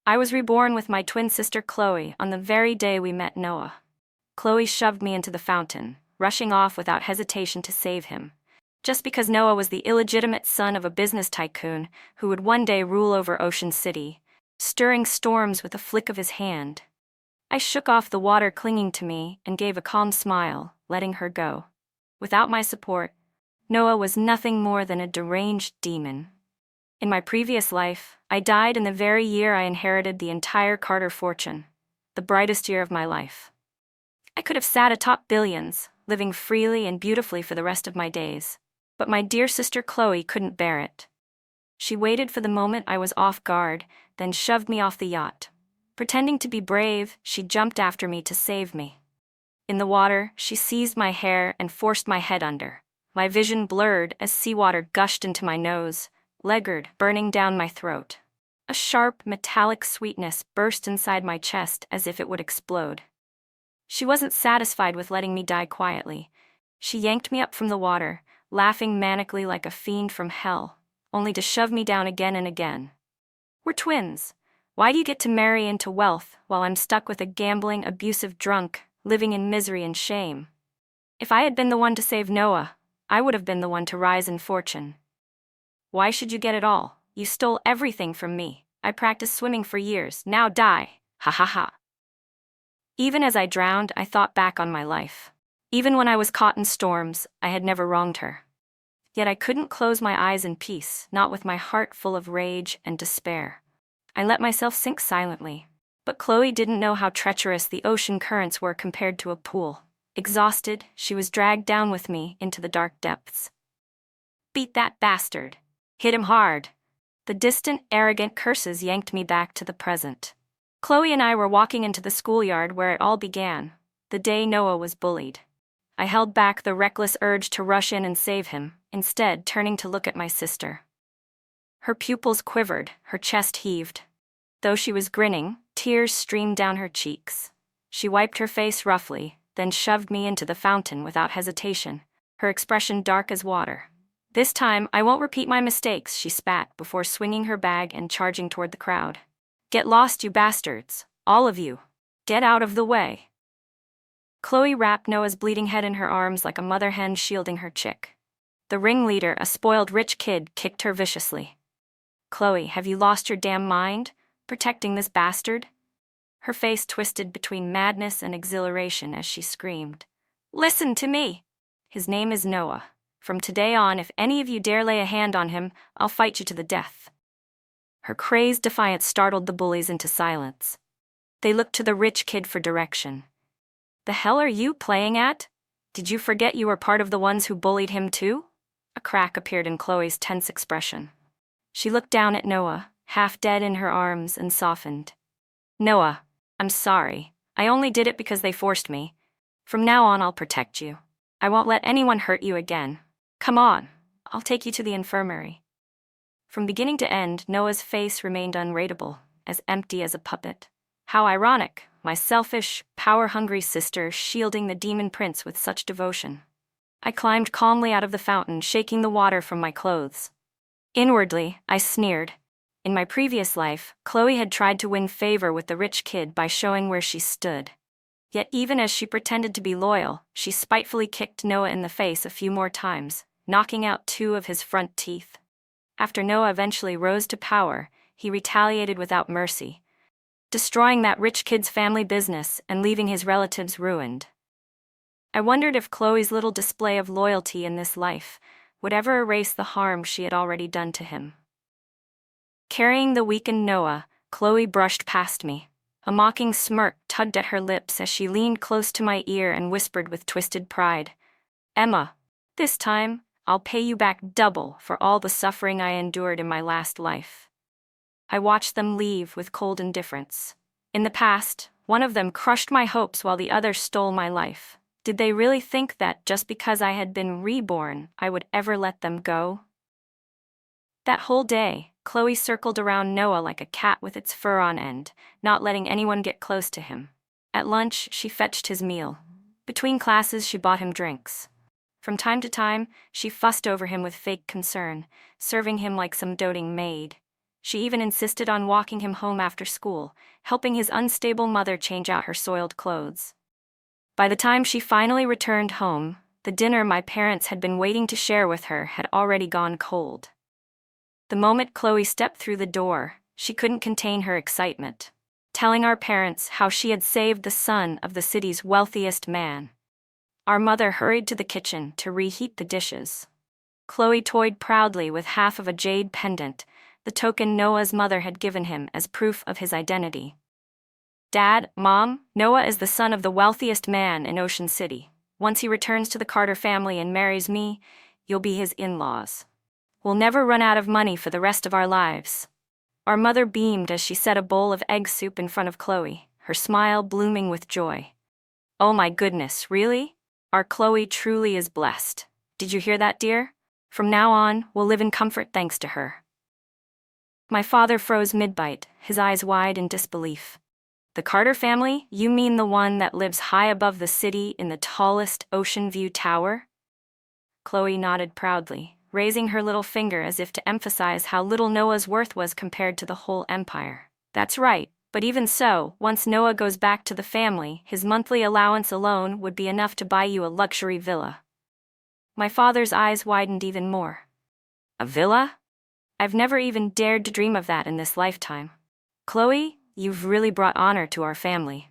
I was reborn with my twin sister Chloe on the very day we met Noah. Chloe shoved me into the fountain, rushing off without hesitation to save him, just because Noah was the illegitimate son of a business tycoon who would one day rule over Ocean City, stirring storms with a flick of his hand. I shook off the water clinging to me and gave a calm smile, letting her go. Without my support, Noah was nothing more than a deranged demon. In my previous life, I died in the very year I inherited the entire Carter fortune, the brightest year of my life. I could have sat atop billions, living freely and beautifully for the rest of my days, but my dear sister Chloe couldn't bear it. She waited for the moment I was off guard, then shoved me off the yacht. Pretending to be brave, she jumped after me to save me. In the water, she seized my hair and forced my head under. My vision blurred as seawater gushed into my nose, laggard, burning down my throat. A sharp, metallic sweetness burst inside my chest as if it would explode. She wasn't satisfied with letting me die quietly. She yanked me up from the water, laughing manically like a fiend from hell, only to shove me down again and again. We're twins. Why do you get to marry into wealth while I'm stuck with a gambling, abusive drunk, living in misery and shame? If I had been the one to save Noah, I would have been the one to rise in fortune. Why should you get it all? You stole everything from me. I practiced swimming for years. Now die. Ha ha ha. Even as I drowned, I thought back on my life. Even when I was caught in storms, I had never wronged her. Yet I couldn't close my eyes in peace, not with my heart full of rage and despair. I let myself sink silently. But Chloe didn't know how treacherous the ocean currents were compared to a pool. Exhausted, she was dragged down with me into the dark depths. Beat that bastard. Hit him hard. The distant, arrogant curses yanked me back to the present. Chloe and I were walking into the schoolyard where it all began, the day Noah was bullied. I held back the reckless urge to rush in and save him, instead turning to look at my sister. Her pupils quivered, her chest heaved. Though she was grinning, tears streamed down her cheeks. She wiped her face roughly, then shoved me into the fountain without hesitation, her expression dark as water. This time, I won't repeat my mistakes, she spat before swinging her bag and charging toward the crowd. Get lost, you bastards, all of you. Get out of the way. Chloe wrapped Noah's bleeding head in her arms like a mother hen shielding her chick. The ringleader, a spoiled rich kid, kicked her viciously. Chloe, have you lost your damn mind? Protecting this bastard? Her face twisted between madness and exhilaration as she screamed. Listen to me! His name is Noah. From today on, if any of you dare lay a hand on him, I'll fight you to the death. Her crazed defiance startled the bullies into silence. They looked to the rich kid for direction. The hell are you playing at? Did you forget you were part of the ones who bullied him too? A crack appeared in Chloe's tense expression. She looked down at Noah, half dead in her arms, and softened. Noah, I'm sorry. I only did it because they forced me. From now on, I'll protect you. I won't let anyone hurt you again. Come on, I'll take you to the infirmary. From beginning to end, Noah's face remained unreadable, as empty as a puppet. How ironic, my selfish, power-hungry sister shielding the demon prince with such devotion. I climbed calmly out of the fountain, shaking the water from my clothes. Inwardly, I sneered. In my previous life, Chloe had tried to win favor with the rich kid by showing where she stood. Yet even as she pretended to be loyal, she spitefully kicked Noah in the face a few more times, knocking out 2 of his front teeth. After Noah eventually rose to power, he retaliated without mercy, destroying that rich kid's family business and leaving his relatives ruined. I wondered if Chloe's little display of loyalty in this life would ever erase the harm she had already done to him. Carrying the weakened Noah, Chloe brushed past me. A mocking smirk tugged at her lips as she leaned close to my ear and whispered with twisted pride, Emma, this time, I'll pay you back double for all the suffering I endured in my last life. I watched them leave with cold indifference. In the past, one of them crushed my hopes while the other stole my life. Did they really think that just because I had been reborn, I would ever let them go? That whole day, Chloe circled around Noah like a cat with its fur on end, not letting anyone get close to him. At lunch, she fetched his meal. Between classes, she bought him drinks. From time to time, she fussed over him with fake concern, serving him like some doting maid. She even insisted on walking him home after school, helping his unstable mother change out her soiled clothes. By the time she finally returned home, the dinner my parents had been waiting to share with her had already gone cold. The moment Chloe stepped through the door, she couldn't contain her excitement, telling our parents how she had saved the son of the city's wealthiest man. Our mother hurried to the kitchen to reheat the dishes. Chloe toyed proudly with half of a jade pendant, the token Noah's mother had given him as proof of his identity. "Dad, Mom, Noah is the son of the wealthiest man in Ocean City. Once he returns to the Carter family and marries me, you'll be his in-laws. We'll never run out of money for the rest of our lives." Our mother beamed as she set a bowl of egg soup in front of Chloe, her smile blooming with joy. "Oh my goodness, really? Our Chloe truly is blessed. Did you hear that, dear? From now on, we'll live in comfort thanks to her." My father froze mid-bite, his eyes wide in disbelief. "The Carter family? You mean the one that lives high above the city in the tallest ocean view tower?" Chloe nodded proudly, raising her little finger as if to emphasize how little Noah's worth was compared to the whole empire. "That's right, but even so, once Noah goes back to the family, his monthly allowance alone would be enough to buy you a luxury villa." My father's eyes widened even more. "A villa? I've never even dared to dream of that in this lifetime. Chloe, you've really brought honor to our family.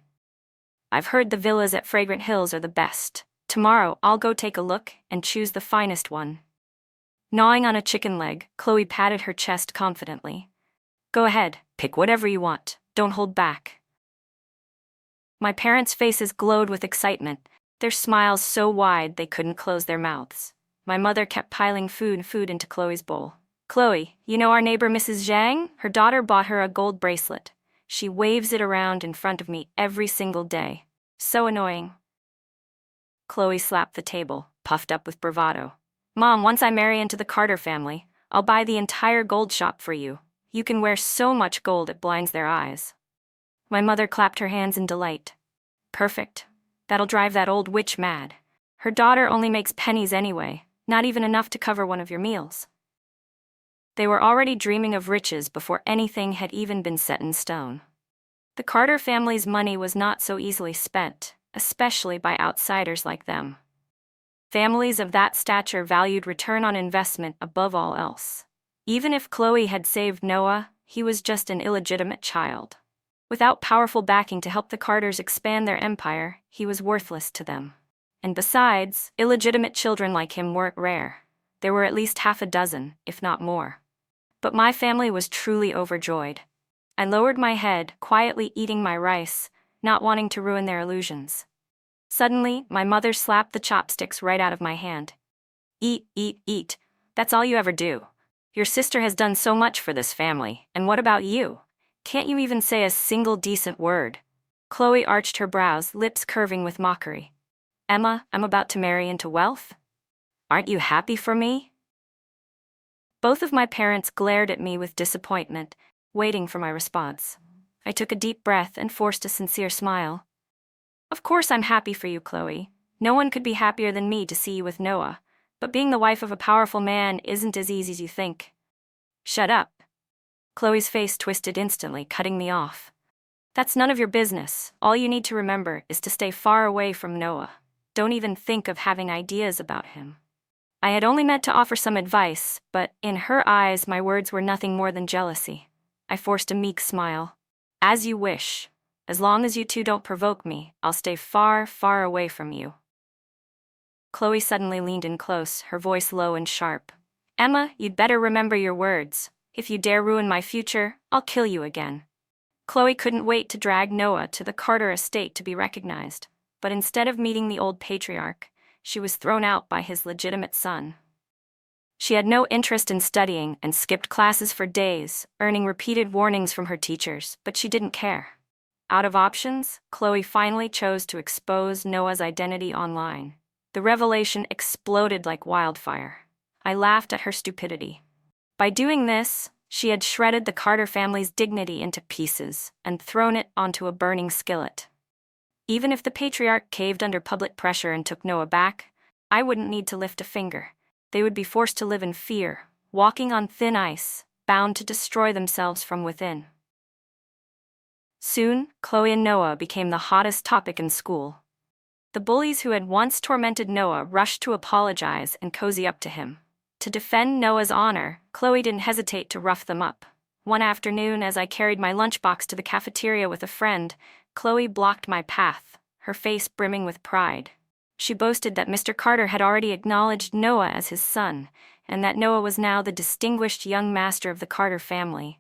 I've heard the villas at Fragrant Hills are the best. Tomorrow I'll go take a look and choose the finest one." Gnawing on a chicken leg, Chloe patted her chest confidently. "Go ahead, pick whatever you want. Don't hold back." My parents' faces glowed with excitement, their smiles so wide they couldn't close their mouths. My mother kept piling food into Chloe's bowl. "Chloe, you know our neighbor Mrs. Zhang? Her daughter bought her a gold bracelet. She waves it around in front of me every single day. So annoying." Chloe slapped the table, puffed up with bravado. "Mom, once I marry into the Carter family, I'll buy the entire gold shop for you. You can wear so much gold it blinds their eyes." My mother clapped her hands in delight. "Perfect. That'll drive that old witch mad. Her daughter only makes pennies anyway, not even enough to cover one of your meals." They were already dreaming of riches before anything had even been set in stone. The Carter family's money was not so easily spent, especially by outsiders like them. Families of that stature valued return on investment above all else. Even if Chloe had saved Noah, he was just an illegitimate child. Without powerful backing to help the Carters expand their empire, he was worthless to them. And besides, illegitimate children like him weren't rare. There were at least half a dozen, if not more. But my family was truly overjoyed. I lowered my head, quietly eating my rice, not wanting to ruin their illusions. Suddenly, my mother slapped the chopsticks right out of my hand. "Eat, eat, eat. That's all you ever do. Your sister has done so much for this family, and what about you? Can't you even say a single decent word?" Chloe arched her brows, lips curving with mockery. "Emma, I'm about to marry into wealth? Aren't you happy for me?" Both of my parents glared at me with disappointment, waiting for my response. I took a deep breath and forced a sincere smile. "Of course I'm happy for you, Chloe. No one could be happier than me to see you with Noah, but being the wife of a powerful man isn't as easy as you think." "Shut up." Chloe's face twisted instantly, cutting me off. "That's none of your business. All you need to remember is to stay far away from Noah. Don't even think of having ideas about him." I had only meant to offer some advice, but in her eyes my words were nothing more than jealousy. I forced a meek smile. "As you wish. As long as you two don't provoke me, I'll stay far, far away from you." Chloe suddenly leaned in close, her voice low and sharp. "Emma, you'd better remember your words. If you dare ruin my future, I'll kill you again." Chloe couldn't wait to drag Noah to the Carter estate to be recognized, but instead of meeting the old patriarch, she was thrown out by his legitimate son. She had no interest in studying and skipped classes for days, earning repeated warnings from her teachers, but she didn't care. Out of options, Chloe finally chose to expose Noah's identity online. The revelation exploded like wildfire. I laughed at her stupidity. By doing this, she had shredded the Carter family's dignity into pieces and thrown it onto a burning skillet. Even if the patriarch caved under public pressure and took Noah back, I wouldn't need to lift a finger. They would be forced to live in fear, walking on thin ice. bound to destroy themselves from within. Soon, Chloe and Noah became the hottest topic in school. The bullies who had once tormented Noah rushed to apologize and cozy up to him. To defend Noah's honor, Chloe didn't hesitate to rough them up. One afternoon, as I carried my lunchbox to the cafeteria with a friend, Chloe blocked my path, her face brimming with pride. She boasted that Mr. Carter had already acknowledged Noah as his son, and that Noah was now the distinguished young master of the Carter family.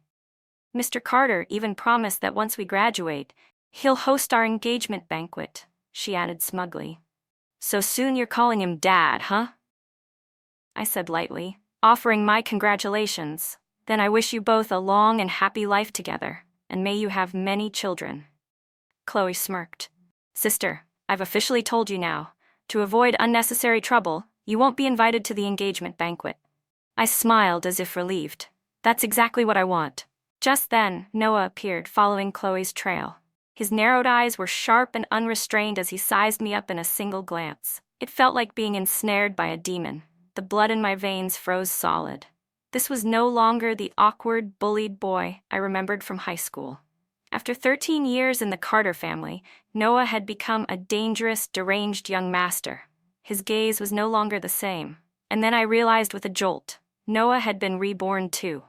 Mr. Carter even promised that once we graduate, he'll host our engagement banquet, she added smugly. So soon you're calling him Dad, huh? I said lightly, offering my congratulations. Then I wish you both a long and happy life together, and may you have many children. Chloe smirked. Sister, I've officially told you now. To avoid unnecessary trouble, you won't be invited to the engagement banquet. I smiled as if relieved. That's exactly what I want. Just then, Noah appeared, following Chloe's trail. His narrowed eyes were sharp and unrestrained as he sized me up in a single glance. It felt like being ensnared by a demon. The blood in my veins froze solid. This was no longer the awkward, bullied boy I remembered from high school. After 13 years in the Carter family, Noah had become a dangerous, deranged young master. His gaze was no longer the same. And then I realized with a jolt, Noah had been reborn too.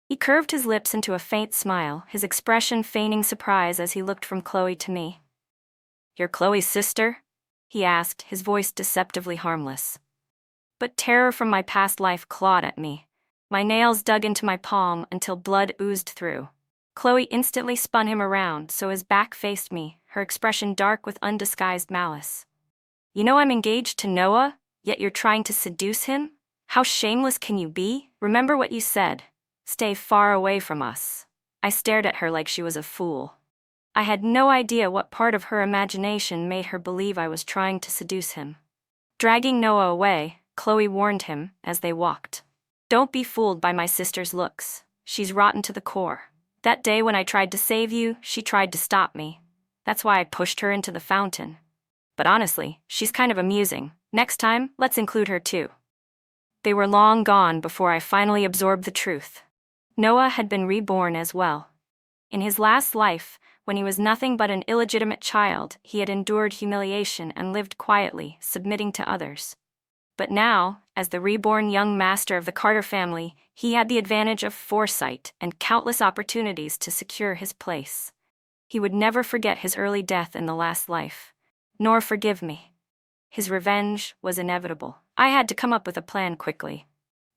He curved his lips into a faint smile, his expression feigning surprise as he looked from Chloe to me. "You're Chloe's sister?" he asked, his voice deceptively harmless. But terror from my past life clawed at me. My nails dug into my palm until blood oozed through. Chloe instantly spun him around so his back faced me, her expression dark with undisguised malice. "You know I'm engaged to Noah, yet you're trying to seduce him? How shameless can you be? Remember what you said. Stay far away from us." I stared at her like she was a fool. I had no idea what part of her imagination made her believe I was trying to seduce him. Dragging Noah away, Chloe warned him as they walked. "Don't be fooled by my sister's looks. She's rotten to the core. That day when I tried to save you, she tried to stop me. That's why I pushed her into the fountain. But honestly, she's kind of amusing. Next time, let's include her too." They were long gone before I finally absorbed the truth. Noah had been reborn as well. In his last life, when he was nothing but an illegitimate child, he had endured humiliation and lived quietly, submitting to others. But now, as the reborn young master of the Carter family, he had the advantage of foresight and countless opportunities to secure his place. He would never forget his early death in the last life, nor forgive me. His revenge was inevitable. I had to come up with a plan quickly.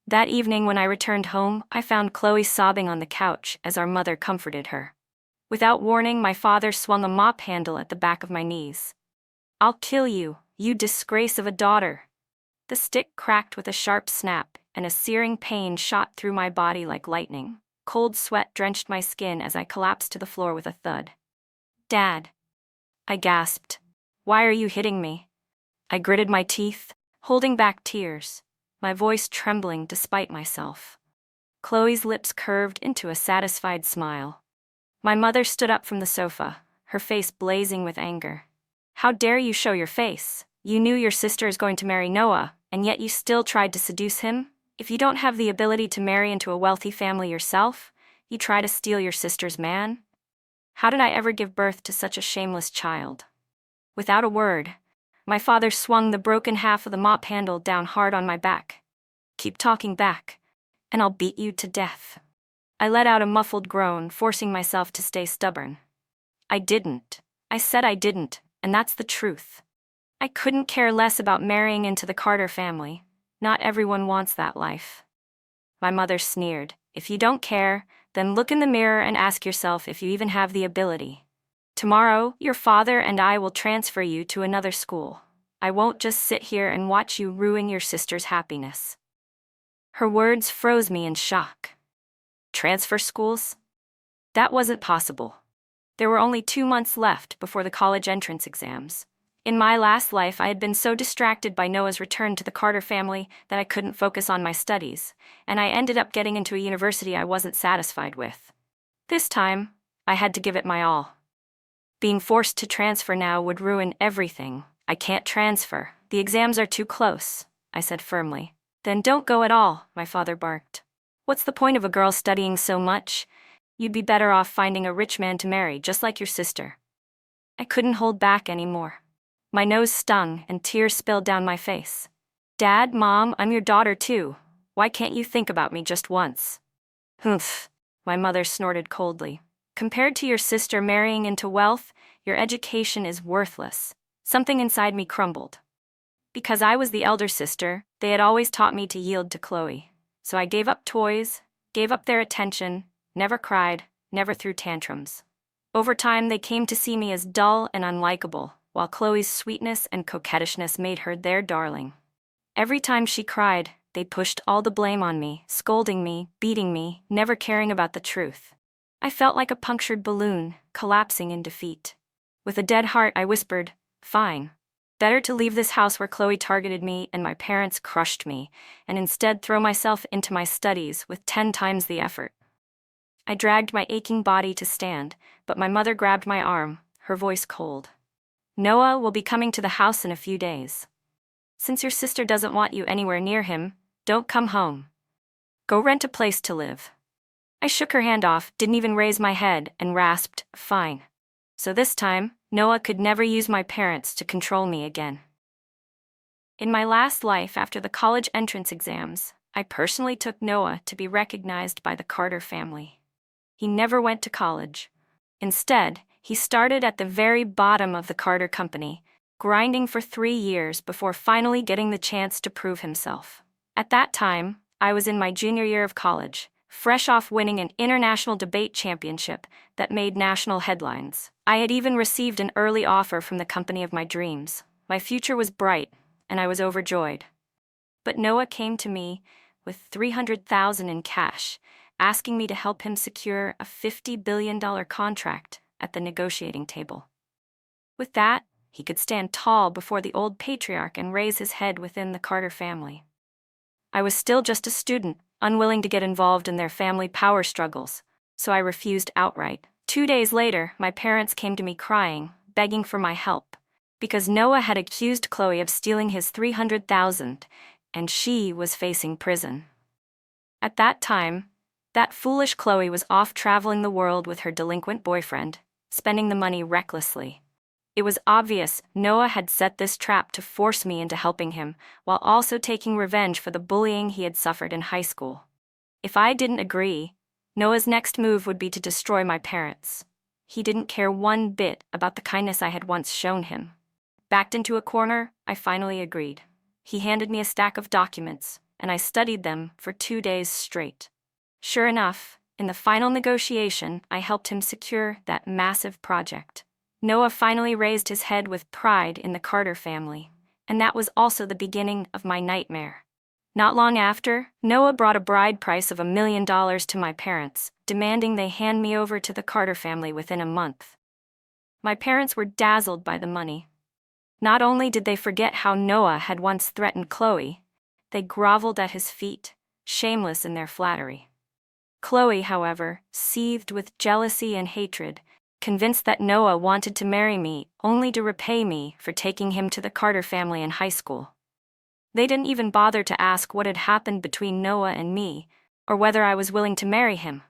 That evening when I returned home, I found Chloe sobbing on the couch as our mother comforted her. Without warning, my father swung a mop handle at the back of my knees. "I'll kill you, you disgrace of a daughter." The stick cracked with a sharp snap, and a searing pain shot through my body like lightning. Cold sweat drenched my skin as I collapsed to the floor with a thud. "Dad," I gasped. "Why are you hitting me?" I gritted my teeth, holding back tears, my voice trembling despite myself. Chloe's lips curved into a satisfied smile. My mother stood up from the sofa, her face blazing with anger. "How dare you show your face? You knew your sister is going to marry Noah, and yet you still tried to seduce him? If you don't have the ability to marry into a wealthy family yourself, you try to steal your sister's man? How did I ever give birth to such a shameless child?" Without a word, my father swung the broken half of the mop handle down hard on my back. "Keep talking back, and I'll beat you to death." I let out a muffled groan, forcing myself to stay stubborn. "I didn't. I said I didn't, and that's the truth. I couldn't care less about marrying into the Carter family. Not everyone wants that life." My mother sneered. "If you don't care, then look in the mirror and ask yourself if you even have the ability. Tomorrow, your father and I will transfer you to another school. I won't just sit here and watch you ruin your sister's happiness." Her words froze me in shock. Transfer schools? That wasn't possible. There were only 2 months left before the college entrance exams. In my last life, I had been so distracted by Noah's return to the Carter family that I couldn't focus on my studies, and I ended up getting into a university I wasn't satisfied with. This time, I had to give it my all. Being forced to transfer now would ruin everything. "I can't transfer. The exams are too close," I said firmly. "Then don't go at all," my father barked. What's the point of a girl studying so much? You'd be better off finding a rich man to marry, just like your sister. I couldn't hold back anymore. My nose stung and tears spilled down my face. Dad, Mom, I'm your daughter too. Why can't you think about me just once? Humph, my mother snorted coldly. Compared to your sister marrying into wealth, your education is worthless. Something inside me crumbled. Because I was the elder sister, they had always taught me to yield to Chloe. So I gave up toys, gave up their attention, never cried, never threw tantrums. Over time, they came to see me as dull and unlikable, while Chloe's sweetness and coquettishness made her their darling. Every time she cried, they pushed all the blame on me, scolding me, beating me, never caring about the truth. I felt like a punctured balloon, collapsing in defeat. With a dead heart, I whispered, "Fine. Better to leave this house where Chloe targeted me and my parents crushed me, and instead throw myself into my studies with 10 times the effort." I dragged my aching body to stand, but my mother grabbed my arm, her voice cold. "Noah will be coming to the house in a few days. Since your sister doesn't want you anywhere near him, don't come home. Go rent a place to live." I shook her hand off, didn't even raise my head, and rasped, "Fine." So this time, Noah could never use my parents to control me again. In my last life after the college entrance exams, I personally took Noah to be recognized by the Carter family. He never went to college. Instead, he started at the very bottom of the Carter company, grinding for 3 years before finally getting the chance to prove himself. At that time, I was in my junior year of college, fresh off winning an international debate championship that made national headlines. I had even received an early offer from the company of my dreams. My future was bright, and I was overjoyed. But Noah came to me with $300,000 in cash, asking me to help him secure a $50 billion contract at the negotiating table. With that, he could stand tall before the old patriarch and raise his head within the Carter family. I was still just a student, unwilling to get involved in their family power struggles, so I refused outright. 2 days later, my parents came to me crying, begging for my help, because Noah had accused Chloe of stealing his $300,000, and she was facing prison. At that time, that foolish Chloe was off traveling the world with her delinquent boyfriend, spending the money recklessly. It was obvious Noah had set this trap to force me into helping him, while also taking revenge for the bullying he had suffered in high school. If I didn't agree, Noah's next move would be to destroy my parents. He didn't care one bit about the kindness I had once shown him. Backed into a corner, I finally agreed. He handed me a stack of documents, and I studied them for 2 days straight. Sure enough, in the final negotiation, I helped him secure that massive project. Noah finally raised his head with pride in the Carter family, and that was also the beginning of my nightmare. Not long after, Noah brought a bride price of $1 million to my parents, demanding they hand me over to the Carter family within a month. My parents were dazzled by the money. Not only did they forget how Noah had once threatened Chloe, they groveled at his feet, shameless in their flattery. Chloe, however, seethed with jealousy and hatred, convinced that Noah wanted to marry me only to repay me for taking him to the Carter family in high school. They didn't even bother to ask what had happened between Noah and me, or whether I was willing to marry him.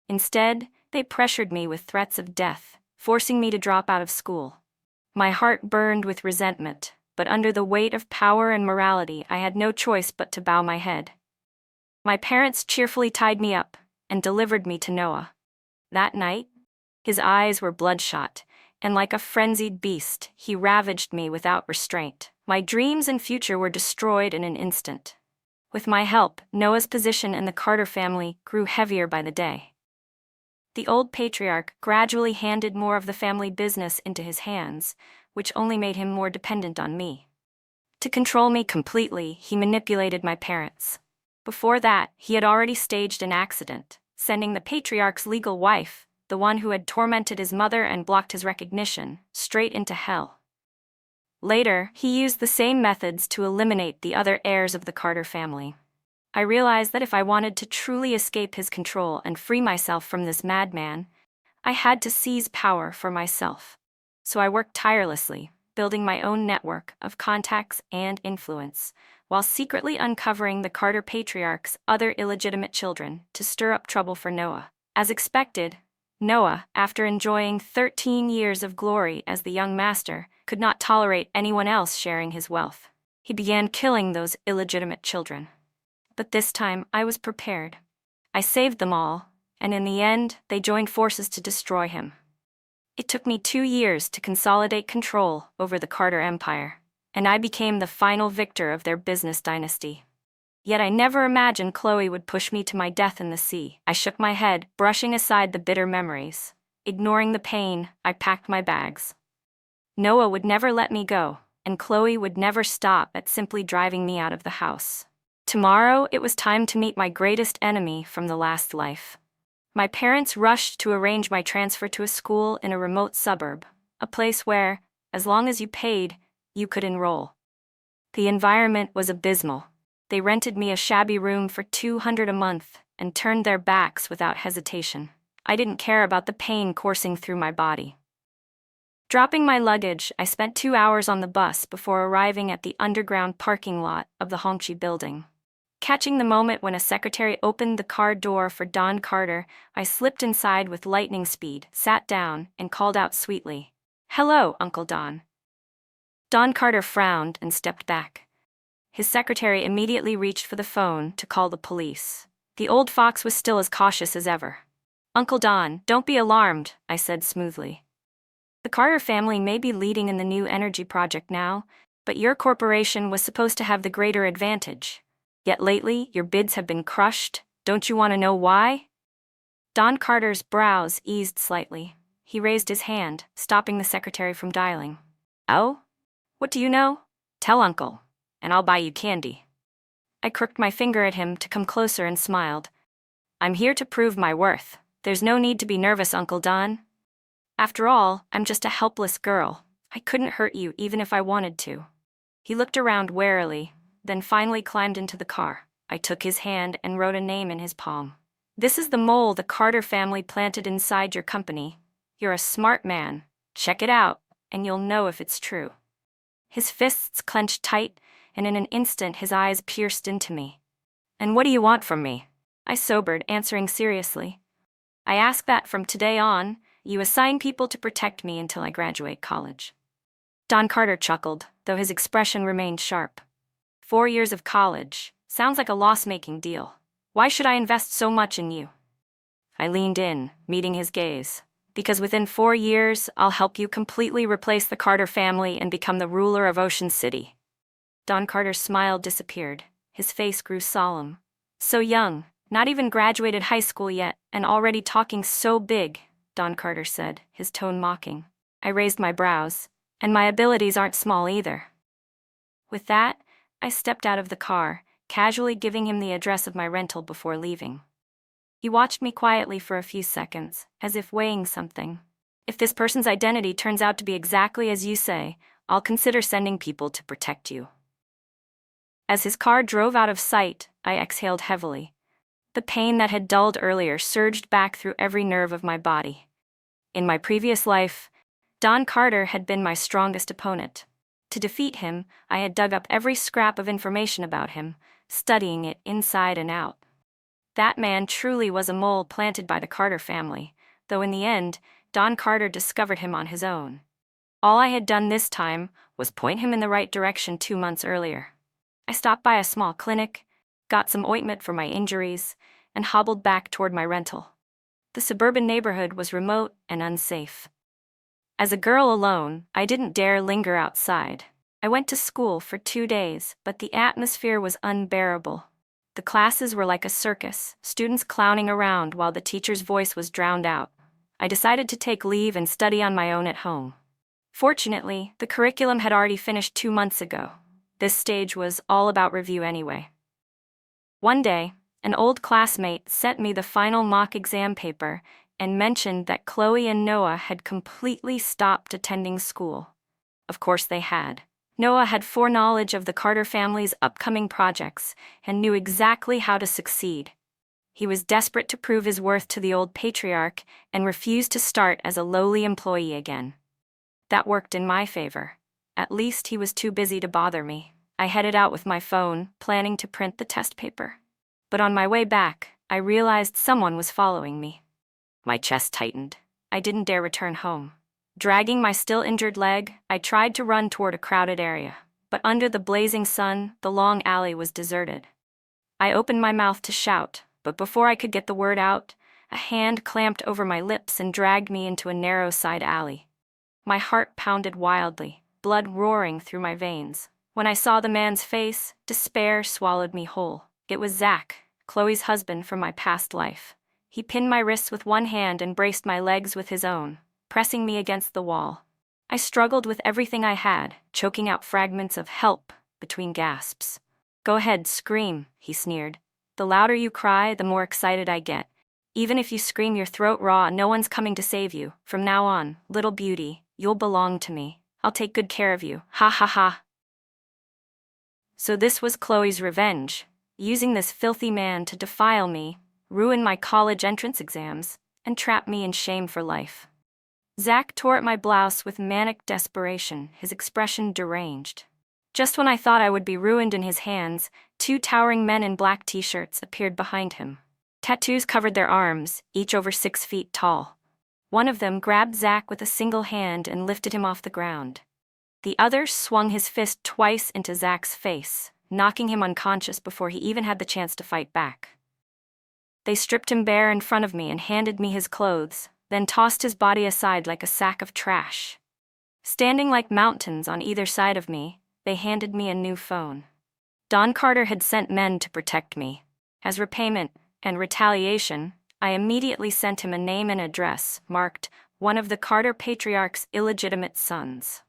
Instead, they pressured me with threats of death, forcing me to drop out of school. My heart burned with resentment, but under the weight of power and morality, I had no choice but to bow my head. My parents cheerfully tied me up and delivered me to Noah. That night, his eyes were bloodshot, and like a frenzied beast, he ravaged me without restraint. My dreams and future were destroyed in an instant. With my help, Noah's position in the Carter family grew heavier by the day. The old patriarch gradually handed more of the family business into his hands, which only made him more dependent on me. To control me completely, he manipulated my parents. Before that, he had already staged an accident, sending the patriarch's legal wife, the one who had tormented his mother and blocked his recognition, straight into hell. Later, he used the same methods to eliminate the other heirs of the Carter family. I realized that if I wanted to truly escape his control and free myself from this madman, I had to seize power for myself. So I worked tirelessly, building my own network of contacts and influence, while secretly uncovering the Carter patriarch's other illegitimate children to stir up trouble for Noah. As expected, Noah, after enjoying 13 years of glory as the young master, could not tolerate anyone else sharing his wealth. He began killing those illegitimate children. But this time I was prepared. I saved them all, and in the end, they joined forces to destroy him. It took me 2 years to consolidate control over the Carter Empire, and I became the final victor of their business dynasty. Yet I never imagined Chloe would push me to my death in the sea. I shook my head, brushing aside the bitter memories. Ignoring the pain, I packed my bags. Noah would never let me go, and Chloe would never stop at simply driving me out of the house. Tomorrow, it was time to meet my greatest enemy from the last life. My parents rushed to arrange my transfer to a school in a remote suburb, a place where, as long as you paid, you could enroll. The environment was abysmal. They rented me a shabby room for $200 a month and turned their backs without hesitation. I didn't care about the pain coursing through my body. Dropping my luggage, I spent 2 hours on the bus before arriving at the underground parking lot of the Hongqi building. Catching the moment when a secretary opened the car door for Don Carter, I slipped inside with lightning speed, sat down, and called out sweetly, "Hello, Uncle Don." Don Carter frowned and stepped back. His secretary immediately reached for the phone to call the police. The old fox was still as cautious as ever. "Uncle Don, don't be alarmed," I said smoothly. "The Carter family may be leading in the new energy project now, but your corporation was supposed to have the greater advantage. Yet lately, your bids have been crushed. Don't you want to know why?" Don Carter's brows eased slightly. He raised his hand, stopping the secretary from dialing. "Oh? What do you know? Tell Uncle, and I'll buy you candy." I crooked my finger at him to come closer and smiled. "I'm here to prove my worth. There's no need to be nervous, Uncle Don. After all, I'm just a helpless girl. I couldn't hurt you even if I wanted to." He looked around warily, then finally climbed into the car. I took his hand and wrote a name in his palm. "This is the mole the Carter family planted inside your company. You're a smart man. Check it out, and you'll know if it's true." His fists clenched tight, and in an instant his eyes pierced into me. "And what do you want from me?" I sobered, answering seriously. "I ask that from today on, you assign people to protect me until I graduate college." Don Carter chuckled, though his expression remained sharp. 4 years of college. Sounds like a loss-making deal. Why should I invest so much in you?" I leaned in, meeting his gaze. "Because within 4 years, I'll help you completely replace the Carter family and become the ruler of Ocean City." Don Carter's smile disappeared. His face grew solemn. "So young, not even graduated high school yet, and already talking so big," Don Carter said, his tone mocking. I raised my brows. "And my abilities aren't small either." With that, I stepped out of the car, casually giving him the address of my rental before leaving. He watched me quietly for a few seconds, as if weighing something. "If this person's identity turns out to be exactly as you say, I'll consider sending people to protect you." As his car drove out of sight, I exhaled heavily. The pain that had dulled earlier surged back through every nerve of my body. In my previous life, Don Carter had been my strongest opponent. To defeat him, I had dug up every scrap of information about him, studying it inside and out. That man truly was a mole planted by the Carter family, though in the end, Don Carter discovered him on his own. All I had done this time was point him in the right direction 2 months earlier. I stopped by a small clinic, got some ointment for my injuries, and hobbled back toward my rental. The suburban neighborhood was remote and unsafe. As a girl alone, I didn't dare linger outside. I went to school for 2 days, but the atmosphere was unbearable. The classes were like a circus, students clowning around while the teacher's voice was drowned out. I decided to take leave and study on my own at home. Fortunately, the curriculum had already finished 2 months ago. This stage was all about review anyway. One day, an old classmate sent me the final mock exam paper and mentioned that Chloe and Noah had completely stopped attending school. Of course they had. Noah had foreknowledge of the Carter family's upcoming projects and knew exactly how to succeed. He was desperate to prove his worth to the old patriarch and refused to start as a lowly employee again. That worked in my favor. At least he was too busy to bother me. I headed out with my phone, planning to print the test paper. But on my way back, I realized someone was following me. My chest tightened. I didn't dare return home. Dragging my still injured leg, I tried to run toward a crowded area. But under the blazing sun, the long alley was deserted. I opened my mouth to shout, but before I could get the word out, a hand clamped over my lips and dragged me into a narrow side alley. My heart pounded wildly, blood roaring through my veins. When I saw the man's face, despair swallowed me whole. It was Zach, Chloe's husband from my past life. He pinned my wrists with one hand and braced my legs with his own, pressing me against the wall. I struggled with everything I had, choking out fragments of help between gasps. "Go ahead, scream," he sneered. "The louder you cry, the more excited I get. Even if you scream your throat raw, no one's coming to save you. From now on, little beauty, you'll belong to me. I'll take good care of you. Ha ha ha." So this was Chloe's revenge, using this filthy man to defile me, ruin my college entrance exams, and trap me in shame for life. Zach tore at my blouse with manic desperation, his expression deranged. Just when I thought I would be ruined in his hands, two towering men in black t-shirts appeared behind him. Tattoos covered their arms, each over 6 feet tall. One of them grabbed Zach with a single hand and lifted him off the ground. The other swung his fist twice into Zach's face, knocking him unconscious before he even had the chance to fight back. They stripped him bare in front of me and handed me his clothes, then tossed his body aside like a sack of trash. Standing like mountains on either side of me, they handed me a new phone. Don Carter had sent men to protect me. As repayment and retaliation, I immediately sent him a name and address marked one of the Carter patriarch's illegitimate sons.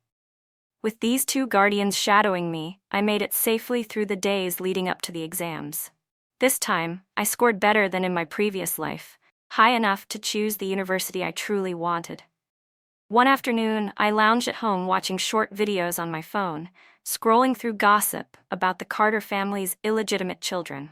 With these two guardians shadowing me, I made it safely through the days leading up to the exams. This time, I scored better than in my previous life, high enough to choose the university I truly wanted. One afternoon, I lounged at home watching short videos on my phone, scrolling through gossip about the Carter family's illegitimate children.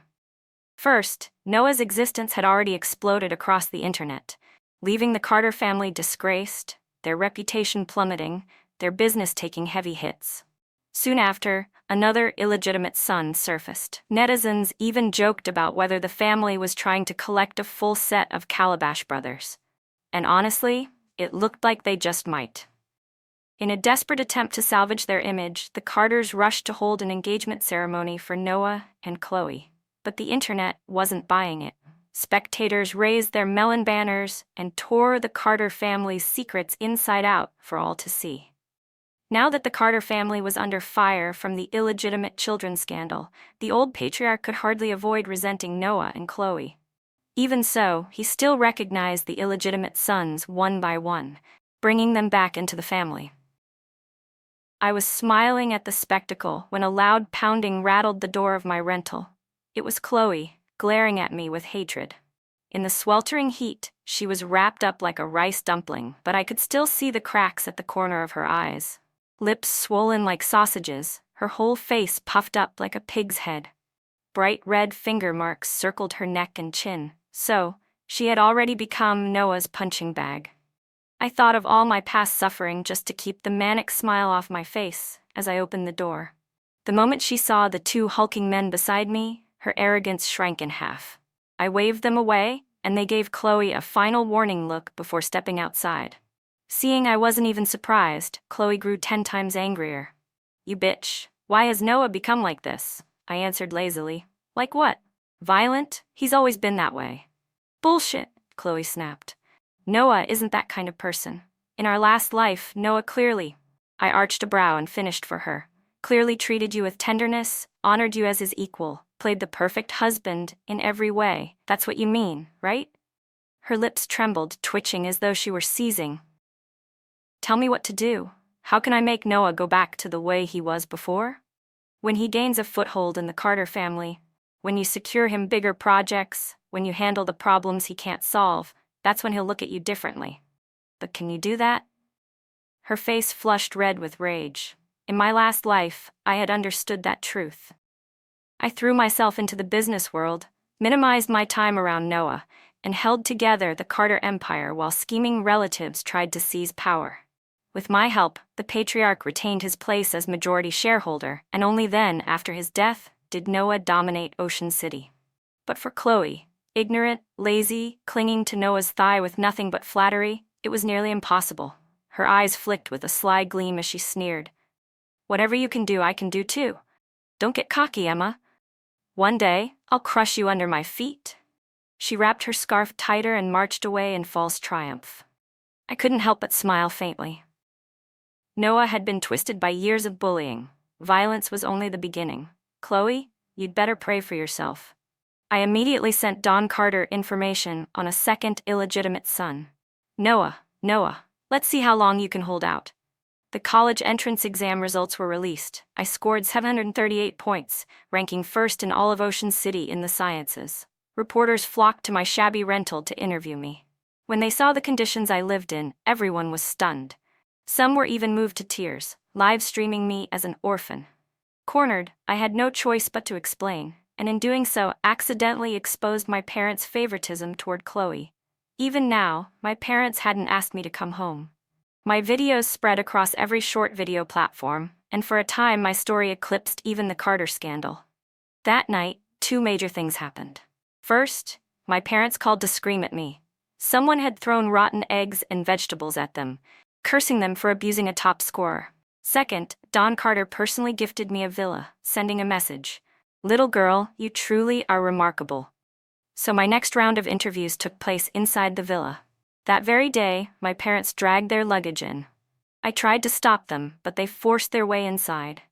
First, Noah's existence had already exploded across the internet, leaving the Carter family disgraced, their reputation plummeting, their business taking heavy hits. Soon after, another illegitimate son surfaced. Netizens even joked about whether the family was trying to collect a full set of Calabash brothers. And honestly, it looked like they just might. In a desperate attempt to salvage their image, the Carters rushed to hold an engagement ceremony for Noah and Chloe. But the internet wasn't buying it. Spectators raised their melon banners and tore the Carter family's secrets inside out for all to see. Now that the Carter family was under fire from the illegitimate children scandal, the old patriarch could hardly avoid resenting Noah and Chloe. Even so, he still recognized the illegitimate sons one by one, bringing them back into the family. I was smiling at the spectacle when a loud pounding rattled the door of my rental. It was Chloe, glaring at me with hatred. In the sweltering heat, she was wrapped up like a rice dumpling, but I could still see the cracks at the corner of her eyes. Lips swollen like sausages, her whole face puffed up like a pig's head. Bright red finger marks circled her neck and chin, so she had already become Noah's punching bag. I thought of all my past suffering just to keep the manic smile off my face as I opened the door. The moment she saw the two hulking men beside me, her arrogance shrank in half. I waved them away, and they gave Chloe a final warning look before stepping outside. Seeing I wasn't even surprised, Chloe grew 10 times angrier. "You bitch, why has Noah become like this?" I answered lazily. "Like what? Violent? He's always been that way." "Bullshit," Chloe snapped. "Noah isn't that kind of person. In our last life, Noah clearly—" I arched a brow and finished for her. "Clearly treated you with tenderness, honored you as his equal, played the perfect husband in every way. That's what you mean, right?" Her lips trembled, twitching as though she were seizing. "Tell me what to do. How can I make Noah go back to the way he was before? When he gains a foothold in the Carter family, when you secure him bigger projects, when you handle the problems he can't solve, that's when he'll look at you differently. But can you do that?" Her face flushed red with rage. In my last life, I had understood that truth. I threw myself into the business world, minimized my time around Noah, and held together the Carter empire while scheming relatives tried to seize power. With my help, the patriarch retained his place as majority shareholder, and only then, after his death, did Noah dominate Ocean City. But for Chloe, ignorant, lazy, clinging to Noah's thigh with nothing but flattery, it was nearly impossible. Her eyes flicked with a sly gleam as she sneered. "Whatever you can do, I can do too. Don't get cocky, Emma. One day, I'll crush you under my feet." She wrapped her scarf tighter and marched away in false triumph. I couldn't help but smile faintly. Noah had been twisted by years of bullying. Violence was only the beginning. "Chloe, you'd better pray for yourself." I immediately sent Don Carter information on a second illegitimate son. Noah, let's see how long you can hold out." The college entrance exam results were released. I scored 738 points, ranking first in all of Ocean City in the sciences. Reporters flocked to my shabby rental to interview me. When they saw the conditions I lived in, everyone was stunned. Some were even moved to tears, live streaming me as an orphan. Cornered, I had no choice but to explain, and in doing so, accidentally exposed my parents' favoritism toward Chloe. Even now, my parents hadn't asked me to come home. My videos spread across every short video platform, and for a time my story eclipsed even the Carter scandal. That night, two major things happened. First, my parents called to scream at me. Someone had thrown rotten eggs and vegetables at them, cursing them for abusing a top scorer. Second, Don Carter personally gifted me a villa, sending a message. "Little girl, you truly are remarkable." So my next round of interviews took place inside the villa. That very day, my parents dragged their luggage in. I tried to stop them, but they forced their way inside.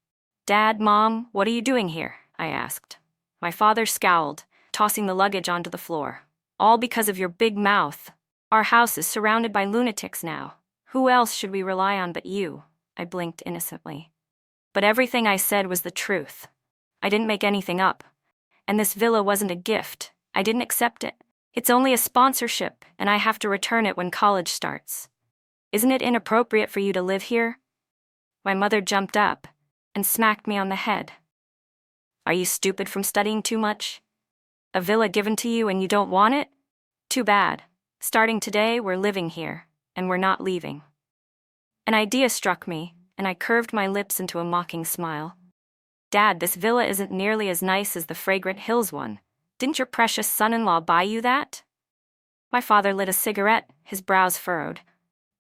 "Dad, Mom, what are you doing here?" I asked. My father scowled, tossing the luggage onto the floor. "All because of your big mouth. Our house is surrounded by lunatics now. Who else should we rely on but you?" I blinked innocently. But everything I said was the truth. I didn't make anything up. And this villa wasn't a gift. I didn't accept it. It's only a sponsorship, and I have to return it when college starts. "Isn't it inappropriate for you to live here?" My mother jumped up and smacked me on the head. "Are you stupid from studying too much? A villa given to you and you don't want it? Too bad. Starting today, we're living here, and we're not leaving." An idea struck me, and I curved my lips into a mocking smile. "Dad, this villa isn't nearly as nice as the Fragrant Hills one. Didn't your precious son-in-law buy you that?" My father lit a cigarette, his brows furrowed.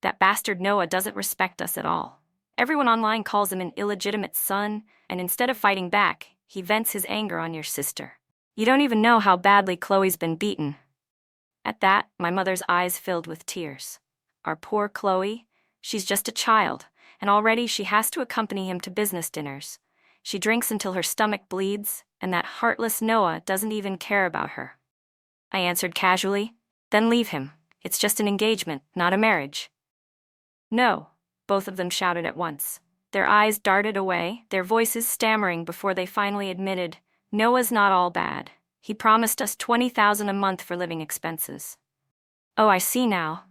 "That bastard Noah doesn't respect us at all. Everyone online calls him an illegitimate son, and instead of fighting back, he vents his anger on your sister. You don't even know how badly Chloe's been beaten." At that, my mother's eyes filled with tears. Our poor Chloe, she's just a child, and already she has to accompany him to business dinners. She drinks until her stomach bleeds, and that heartless Noah doesn't even care about her. I answered casually, "Then leave him. It's just an engagement, not a marriage." "No," both of them shouted at once. Their eyes darted away, their voices stammering before they finally admitted, "Noah's not all bad. He promised us $20,000 a month for living expenses." Oh, I see now.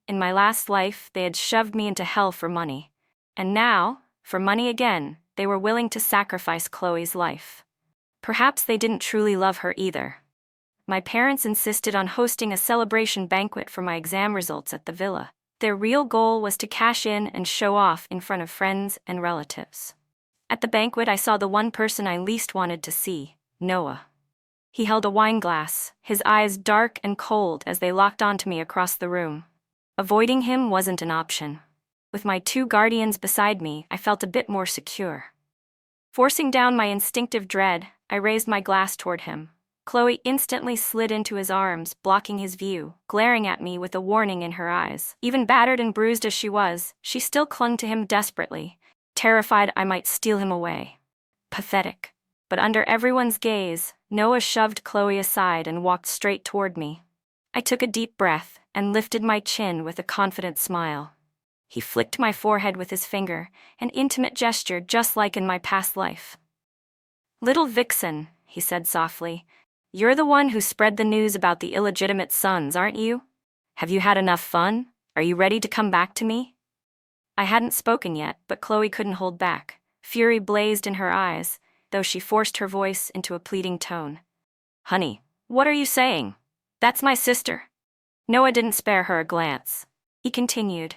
In my last life, they had shoved me into hell for money. And now, for money again, they were willing to sacrifice Chloe's life. Perhaps they didn't truly love her either. My parents insisted on hosting a celebration banquet for my exam results at the villa. Their real goal was to cash in and show off in front of friends and relatives. At the banquet, I saw the one person I least wanted to see, Noah. He held a wine glass, his eyes dark and cold as they locked onto me across the room. Avoiding him wasn't an option. With my two guardians beside me, I felt a bit more secure. Forcing down my instinctive dread, I raised my glass toward him. Chloe instantly slid into his arms, blocking his view, glaring at me with a warning in her eyes. Even battered and bruised as she was, she still clung to him desperately, terrified I might steal him away. Pathetic. But under everyone's gaze, Noah shoved Chloe aside and walked straight toward me. I took a deep breath and lifted my chin with a confident smile. He flicked my forehead with his finger, an intimate gesture just like in my past life. "Little vixen," he said softly, "you're the one who spread the news about the illegitimate sons, aren't you? Have you had enough fun? Are you ready to come back to me?" I hadn't spoken yet, but Chloe couldn't hold back. Fury blazed in her eyes, though she forced her voice into a pleading tone. "Honey, what are you saying? That's my sister." Noah didn't spare her a glance. He continued,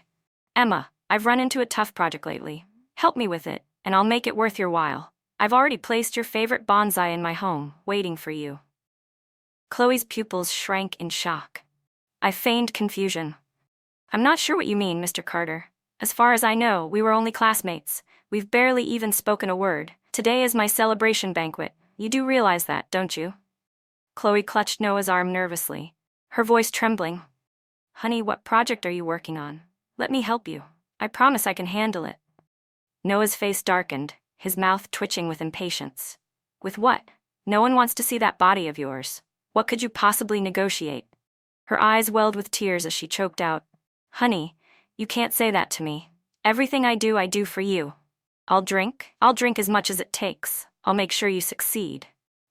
"Emma, I've run into a tough project lately. Help me with it, and I'll make it worth your while. I've already placed your favorite bonsai in my home, waiting for you." Chloe's pupils shrank in shock. I feigned confusion. "I'm not sure what you mean, Mr. Carter. As far as I know, we were only classmates. We've barely even spoken a word. Today is my celebration banquet. You do realize that, don't you?" Chloe clutched Noah's arm nervously, her voice trembling. "Honey, what project are you working on? Let me help you. I promise I can handle it." Noah's face darkened, his mouth twitching with impatience. "With what? No one wants to see that body of yours. What could you possibly negotiate?" Her eyes welled with tears as she choked out, "Honey, you can't say that to me. Everything I do for you. I'll drink as much as it takes. I'll make sure you succeed.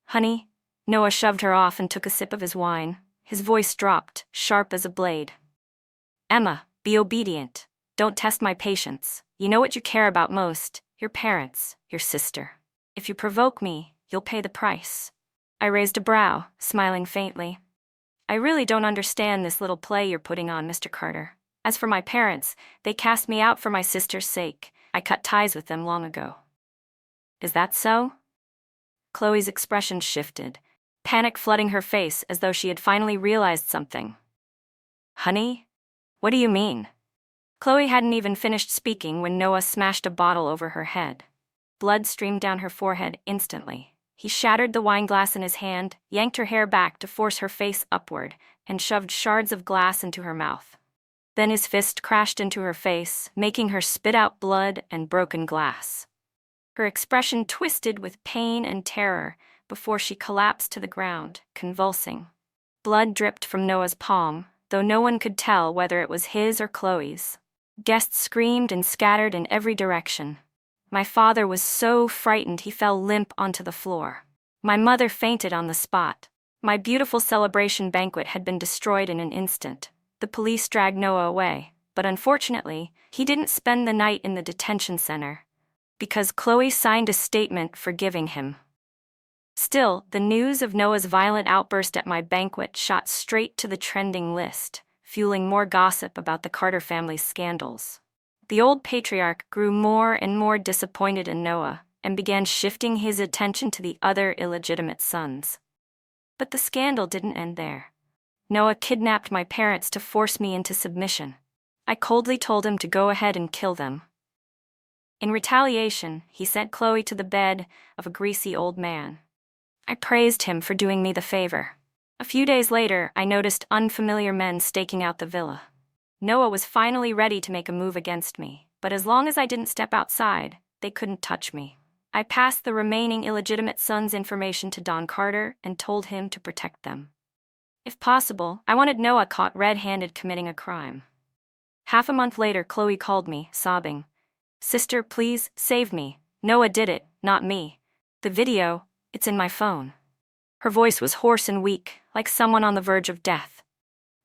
Honey." Noah shoved her off and took a sip of his wine. His voice dropped, sharp as a blade. "Emma, be obedient. Don't test my patience. You know what you care about most, your parents, your sister. If you provoke me, you'll pay the price." I raised a brow, smiling faintly. "I really don't understand this little play you're putting on, Mr. Carter. As for my parents, they cast me out for my sister's sake. I cut ties with them long ago." "Is that so?" Chloe's expression shifted, panic flooding her face as though she had finally realized something. "Honey? What do you mean?" Chloe hadn't even finished speaking when Noah smashed a bottle over her head. Blood streamed down her forehead instantly. He shattered the wine glass in his hand, yanked her hair back to force her face upward, and shoved shards of glass into her mouth. Then his fist crashed into her face, making her spit out blood and broken glass. Her expression twisted with pain and terror before she collapsed to the ground, convulsing. Blood dripped from Noah's palm, though no one could tell whether it was his or Chloe's. Guests screamed and scattered in every direction. My father was so frightened he fell limp onto the floor. My mother fainted on the spot. My beautiful celebration banquet had been destroyed in an instant. The police dragged Noah away, but unfortunately, he didn't spend the night in the detention center, because Chloe signed a statement forgiving him. Still, the news of Noah's violent outburst at my banquet shot straight to the trending list, fueling more gossip about the Carter family's scandals. The old patriarch grew more and more disappointed in Noah and began shifting his attention to the other illegitimate sons. But the scandal didn't end there. Noah kidnapped my parents to force me into submission. I coldly told him to go ahead and kill them. In retaliation, he sent Chloe to the bed of a greasy old man. I praised him for doing me the favor. A few days later, I noticed unfamiliar men staking out the villa. Noah was finally ready to make a move against me, but as long as I didn't step outside, they couldn't touch me. I passed the remaining illegitimate sons' information to Don Carter and told him to protect them. If possible, I wanted Noah caught red-handed committing a crime. Half a month later, Chloe called me, sobbing. "Sister, please, save me. Noah did it, not me. The video, it's in my phone." Her voice was hoarse and weak, like someone on the verge of death.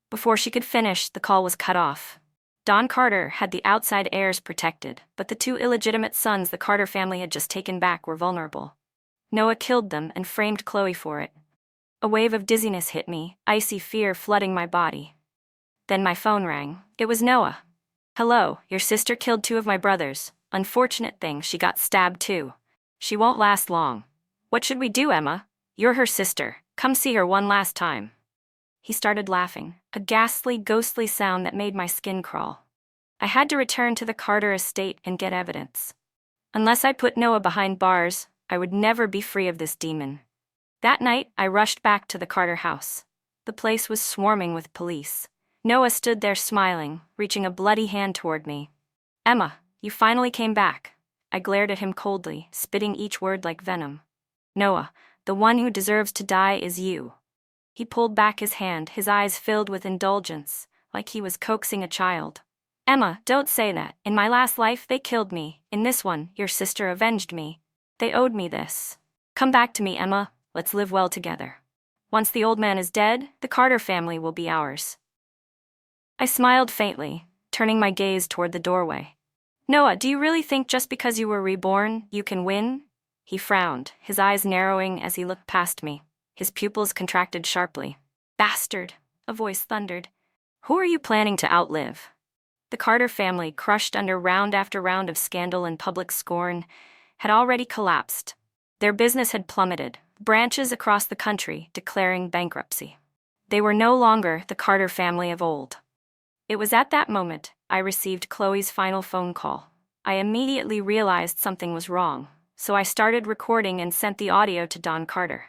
Before she could finish, the call was cut off. Don Carter had the outside heirs protected, but the two illegitimate sons the Carter family had just taken back were vulnerable. Noah killed them and framed Chloe for it. A wave of dizziness hit me, icy fear flooding my body. Then my phone rang. It was Noah. "Hello, your sister killed 2 of my brothers. Unfortunate thing, she got stabbed too. She won't last long. What should we do, Emma? You're her sister. Come see her one last time." He started laughing, a ghastly, ghostly sound that made my skin crawl. I had to return to the Carter estate and get evidence. Unless I put Noah behind bars, I would never be free of this demon. That night, I rushed back to the Carter house. The place was swarming with police. Noah stood there smiling, reaching a bloody hand toward me. "Emma, you finally came back." I glared at him coldly, spitting each word like venom. "Noah, the one who deserves to die is you." He pulled back his hand, his eyes filled with indulgence, like he was coaxing a child. "Emma, don't say that. In my last life, they killed me. In this one, your sister avenged me. They owed me this. Come back to me, Emma. Let's live well together. Once the old man is dead, the Carter family will be ours." I smiled faintly, turning my gaze toward the doorway. "Noah, do you really think just because you were reborn, you can win?" He frowned, his eyes narrowing as he looked past me. His pupils contracted sharply. "Bastard," a voice thundered. "Who are you planning to outlive?" The Carter family, crushed under round after round of scandal and public scorn, had already collapsed. Their business had plummeted, branches across the country declaring bankruptcy. They were no longer the Carter family of old. It was at that moment I received Chloe's final phone call. I immediately realized something was wrong, so I started recording and sent the audio to Don Carter.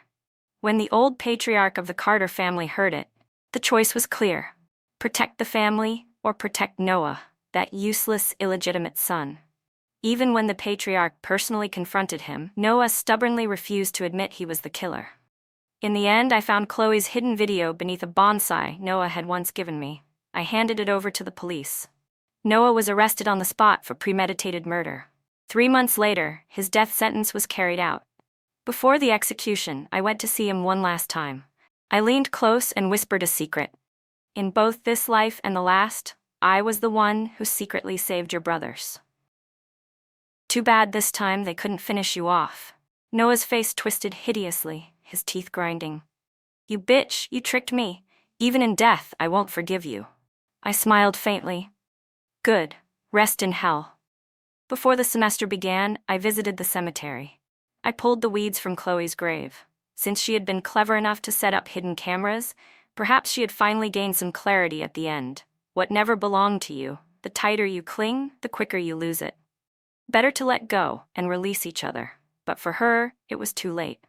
When the old patriarch of the Carter family heard it, the choice was clear: protect the family or protect Noah, that useless, illegitimate son. Even when the patriarch personally confronted him, Noah stubbornly refused to admit he was the killer. In the end, I found Chloe's hidden video beneath a bonsai Noah had once given me. I handed it over to the police. Noah was arrested on the spot for premeditated murder. 3 months later, his death sentence was carried out. Before the execution, I went to see him one last time. I leaned close and whispered a secret. In both this life and the last, I was the one who secretly saved your brothers. Too bad this time they couldn't finish you off. Noah's face twisted hideously, his teeth grinding. You bitch, you tricked me. Even in death, I won't forgive you. I smiled faintly. Good, rest in hell. Before the semester began, I visited the cemetery. I pulled the weeds from Chloe's grave. Since she had been clever enough to set up hidden cameras, perhaps she had finally gained some clarity at the end. What never belonged to you, the tighter you cling, the quicker you lose it. Better to let go and release each other. But for her, it was too late.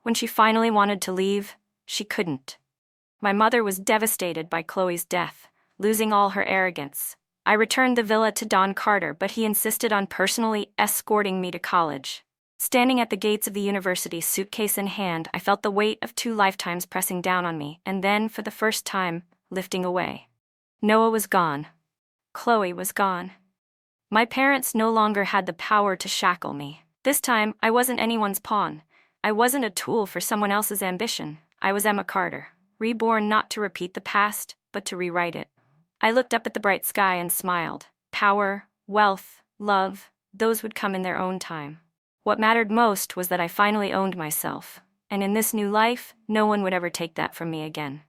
When she finally wanted to leave, she couldn't. My mother was devastated by Chloe's death, losing all her arrogance. I returned the villa to Don Carter, but he insisted on personally escorting me to college. Standing at the gates of the university, suitcase in hand, I felt the weight of 2 lifetimes pressing down on me, and then, for the first time, lifting away. Noah was gone. Chloe was gone. My parents no longer had the power to shackle me. This time, I wasn't anyone's pawn. I wasn't a tool for someone else's ambition. I was Emma Carter, reborn not to repeat the past, but to rewrite it. I looked up at the bright sky and smiled. Power, wealth, love, those would come in their own time. What mattered most was that I finally owned myself, and in this new life, no one would ever take that from me again.